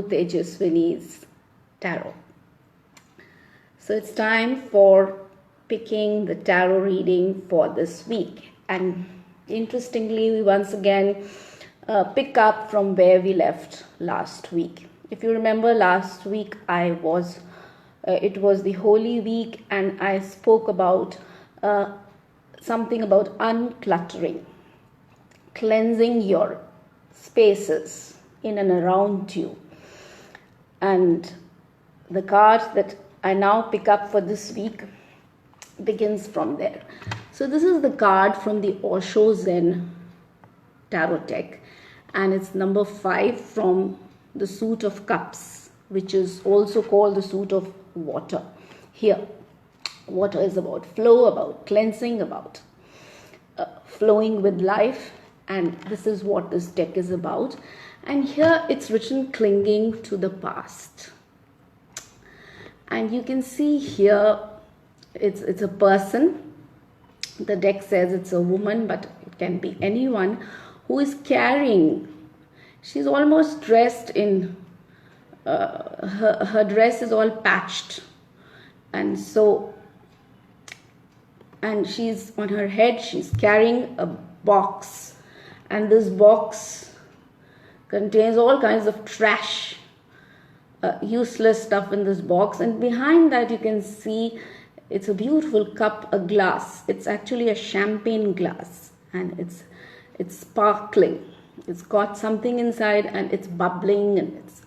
Tejaswini's tarot. So it's time for picking the tarot reading for this week, and interestingly we once again pick up from where we left last week. If you remember, last week it was the Holy Week, and I spoke about something about uncluttering, cleansing your spaces in and around you. And the card that I now pick up for this week begins from there. So this is the card from the Osho Zen Tarot deck, and it's number 5 from the Suit of Cups, which is also called the Suit of Water. Here, water is about flow, about cleansing, about flowing with life, and this is what this deck is about. And here it's written clinging to the past. And you can see here it's a person. The deck says it's a woman, but it can be anyone who is carrying. She's almost dressed in, her dress is all patched. And she's on her head, she's carrying a box. And this box contains all kinds of trash, useless stuff in this box. And behind that you can see it's a beautiful cup, a glass. It's actually a champagne glass, and it's sparkling. It's got something inside and it's bubbling and it's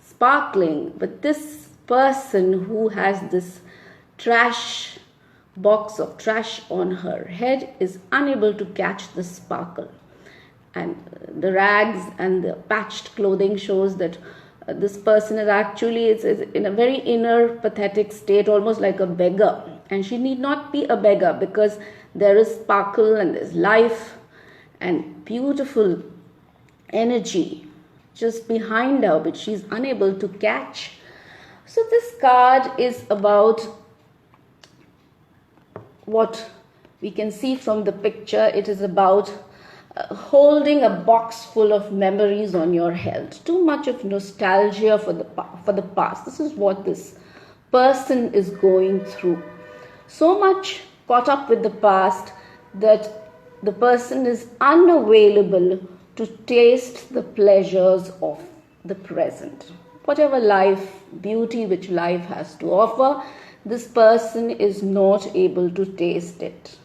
sparkling. But this person who has this trash box of trash on her head is unable to catch the sparkle. And the rags and the patched clothing shows that this person is actually is in a very inner pathetic state, almost like a beggar. And she need not be a beggar, because there is sparkle and there's life and beautiful energy just behind her, which she's unable to catch. So this card is about what we can see from the picture. It is about holding a box full of memories on your head, too much of nostalgia for the past. This is what this person is going through. So much caught up with the past that the person is unavailable to taste the pleasures of the present. Whatever life, beauty which life has to offer, this person is not able to taste it.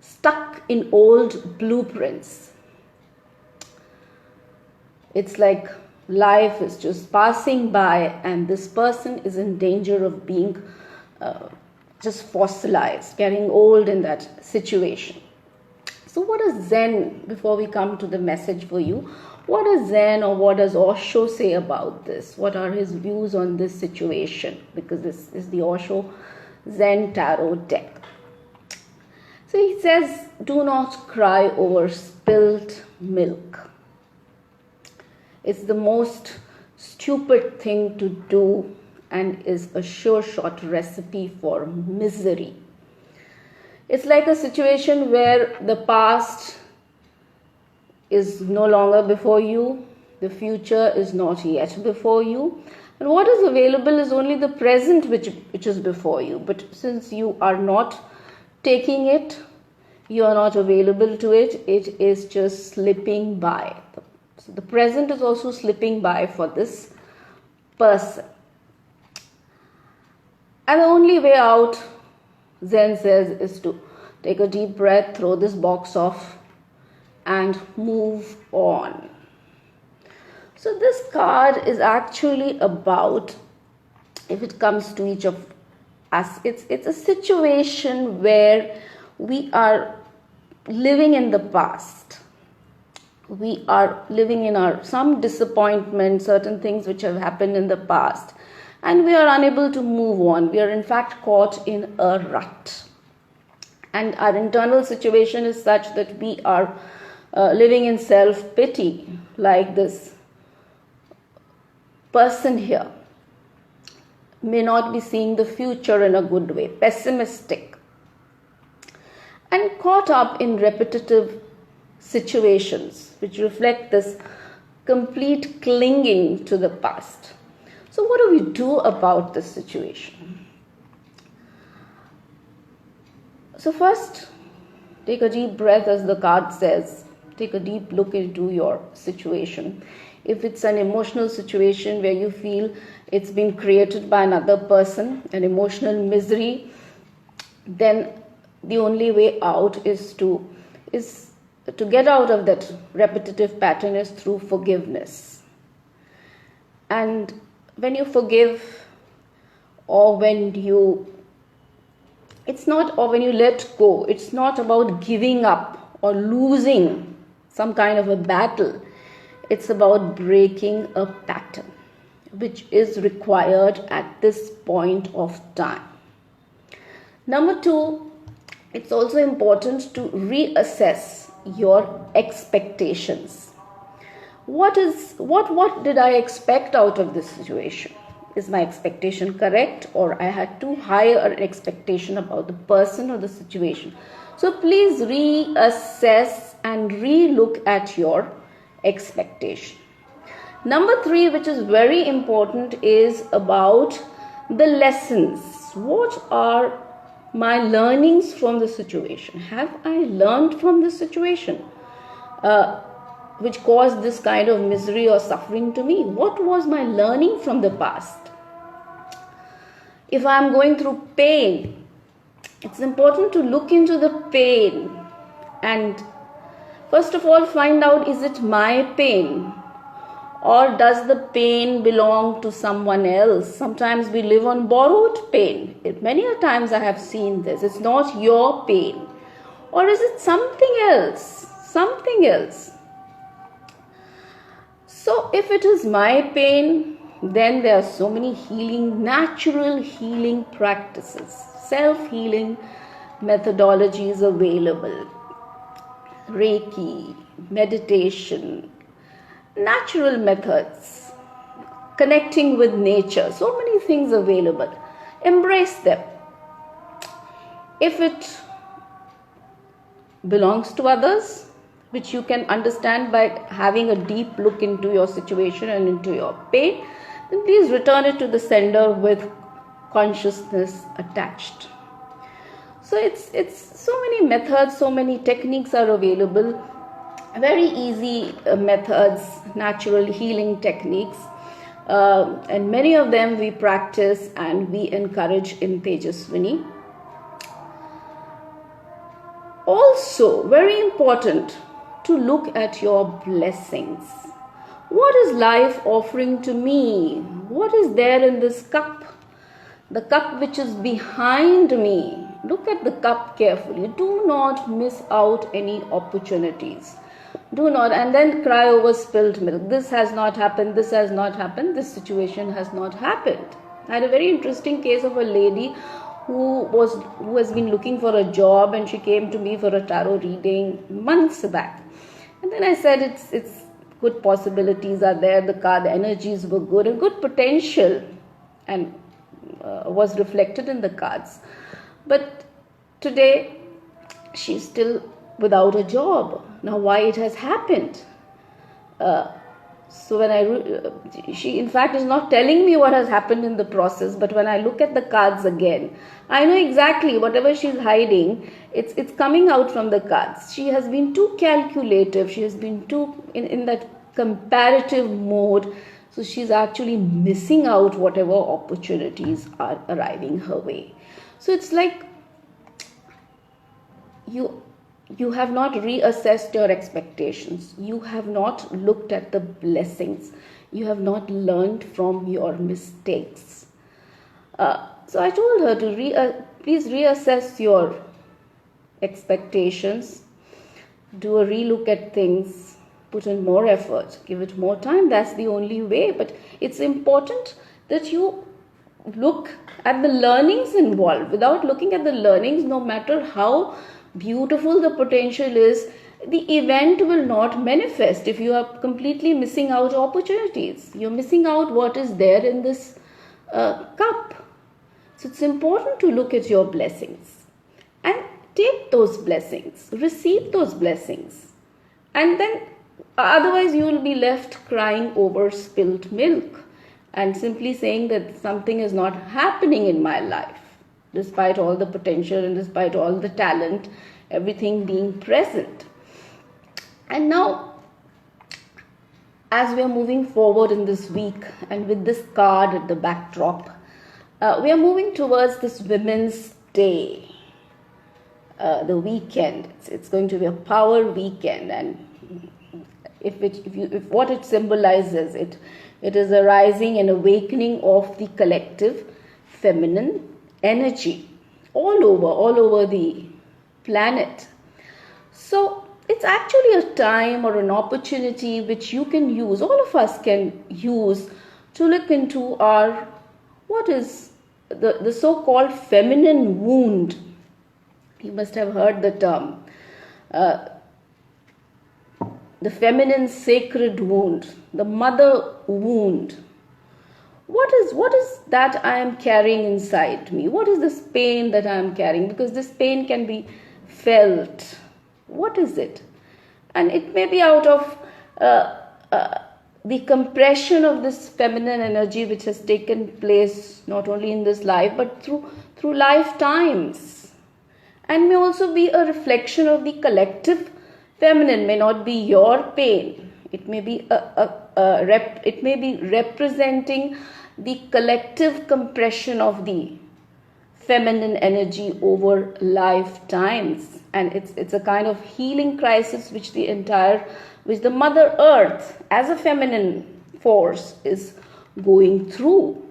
Stuck in old blueprints. It's like life is just passing by, and this person is in danger of being just fossilized, getting old in that situation. So what does Zen, before we come to the message for you, what does Zen or what does Osho say about this? What are his views on this situation? Because this is the Osho Zen Tarot deck. So he says, do not cry over spilt milk. It's the most stupid thing to do and is a sure shot recipe for misery. It's like a situation where the past is no longer before you, the future is not yet before you, and what is available is only the present which is before you. But since you are not taking it, you are not available to it, it is just slipping by. So the present is also slipping by for this person. And the only way out, Zen says, is to take a deep breath, throw this box off, and move on. So this card is actually about, if it comes to each of us, it's a situation where we are living in the past. We are living in some disappointment, certain things which have happened in the past, and we are unable to move on. We are in fact caught in a rut. And our internal situation is such that we are living in self-pity, like this person here may not be seeing the future in a good way, pessimistic, and caught up in repetitive situations which reflect this complete clinging to the past. So what do we do about this situation? So first, take a deep breath, as the card says. Take a deep look into your situation. If it's an emotional situation where you feel it's been created by another person, an emotional misery, then the only way out is to get out of that repetitive pattern is through forgiveness. And when you forgive, or when you let go, it's not about giving up or losing some kind of a battle. It's about breaking a pattern which is required at this point of time. Number 2, it's also important to reassess your expectations. What did I expect out of this situation? Is my expectation correct, or I had too high an expectation about the person or the situation? So please reassess and relook at your expectation. Number 3, which is very important, is about the lessons. What are my learnings from the situation? Have I learned from this situation which caused this kind of misery or suffering to me? What was my learning from the past? If I am going through pain, it's important to look into the pain and first of all find out, is it my pain, or does the pain belong to someone else? Sometimes we live on borrowed pain. Many a times I have seen this. It's not your pain. Or is it something else? Something else. So if it is my pain, then there are so many natural healing practices, self-healing methodologies available. Reiki, meditation, natural methods, connecting with nature, so many things available. Embrace them. If it belongs to others, which you can understand by having a deep look into your situation and into your pain, then please return it to the sender with consciousness attached. So it's so many methods, so many techniques are available. Very easy methods, natural healing techniques, and many of them we practice and we encourage in Tejaswini. Also, very important to look at your blessings. What is life offering to me? What is there in this cup? The cup which is behind me. Look at the cup carefully. Do not miss out any opportunities. Do not, and then cry over spilled milk. This has not happened, this has not happened, this situation has not happened. I had a very interesting case of a lady who has been looking for a job, and she came to me for a tarot reading months back. And then I said it's good possibilities are there, the energies were good and good potential, and was reflected in the cards. But today she's still without a job. Now why it has happened? So when she in fact is not telling me what has happened in the process, but when I look at the cards again, I know exactly whatever she's hiding, it's coming out from the cards. She has been too calculative, she has been too in that comparative mode, so she's actually missing out whatever opportunities are arriving her way. So it's like you have not reassessed your expectations. You have not looked at the blessings. You have not learned from your mistakes. So I told her to please reassess your expectations. Do a relook at things. Put in more effort. Give it more time. That's the only way. But it's important that you look at the learnings involved. Without looking at the learnings, no matter how beautiful the potential is, the event will not manifest if you are completely missing out opportunities. You're missing out what is there in this cup. So it's important to look at your blessings and take those blessings, receive those blessings, and then Otherwise, you will be left crying over spilt milk and simply saying that something is not happening in my life, despite all the potential and despite all the talent, everything being present. And now, as we are moving forward in this week, and with this card at the backdrop, we are moving towards this Women's Day, the weekend. It's going to be a power weekend, and if what it symbolizes, it is a rising and awakening of the collective feminine energy all over the planet. So it's actually a time or an opportunity which you can use, all of us can use, to look into our, what is the so-called feminine wound. You must have heard the term, the feminine sacred wound, the mother wound. What is that I am carrying inside me? What is this pain that I am carrying? Because this pain can be felt. What is it? And it may be out of the compression of this feminine energy which has taken place not only in this life but through lifetimes, and may also be a reflection of the collective feminine. May not be your pain. It may be it may be representing the collective compression of the feminine energy over lifetimes, and it's a kind of healing crisis which the Mother Earth as a feminine force is going through.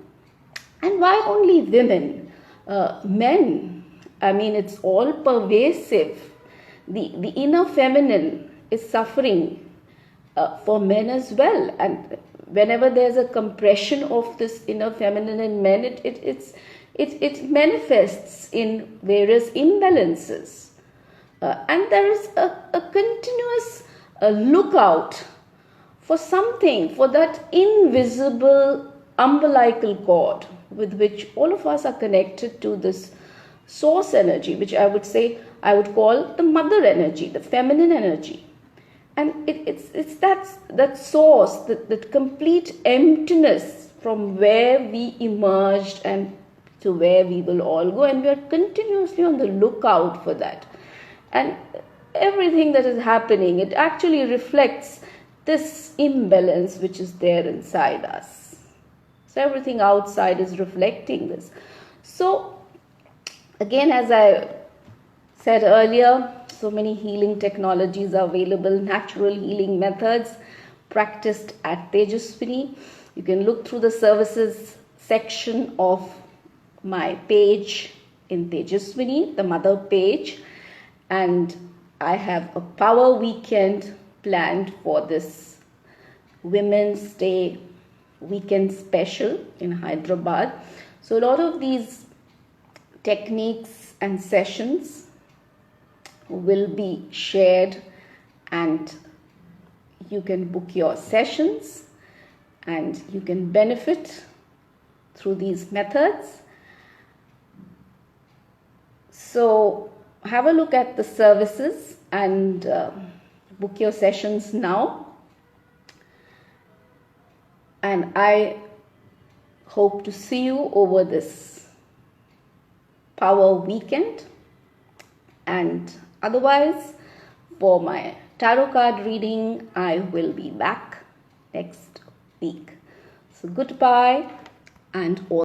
And why only women? Men, I mean, it's all pervasive. The inner feminine is suffering for men as well, and whenever there's a compression of this inner feminine in men, it manifests in various imbalances, and there is a continuous lookout for something, for that invisible umbilical cord with which all of us are connected to this source energy, which I would call the mother energy, the feminine energy. And it's that source, that complete emptiness from where we emerged and to where we will all go, and we are continuously on the lookout for that. And everything that is happening, it actually reflects this imbalance which is there inside us. So everything outside is reflecting this. So again, as I said earlier, so many healing technologies are available, natural healing methods practiced at Tejaswini. You can look through the services section of my page in Tejaswini, the mother page, and I have a power weekend planned for this Women's Day weekend special in Hyderabad. So a lot of these techniques and sessions will be shared, and you can book your sessions and you can benefit through these methods. So have a look at the services and book your sessions now, and I hope to see you over this power weekend. And otherwise, for my tarot card reading, I will be back next week. So goodbye and all.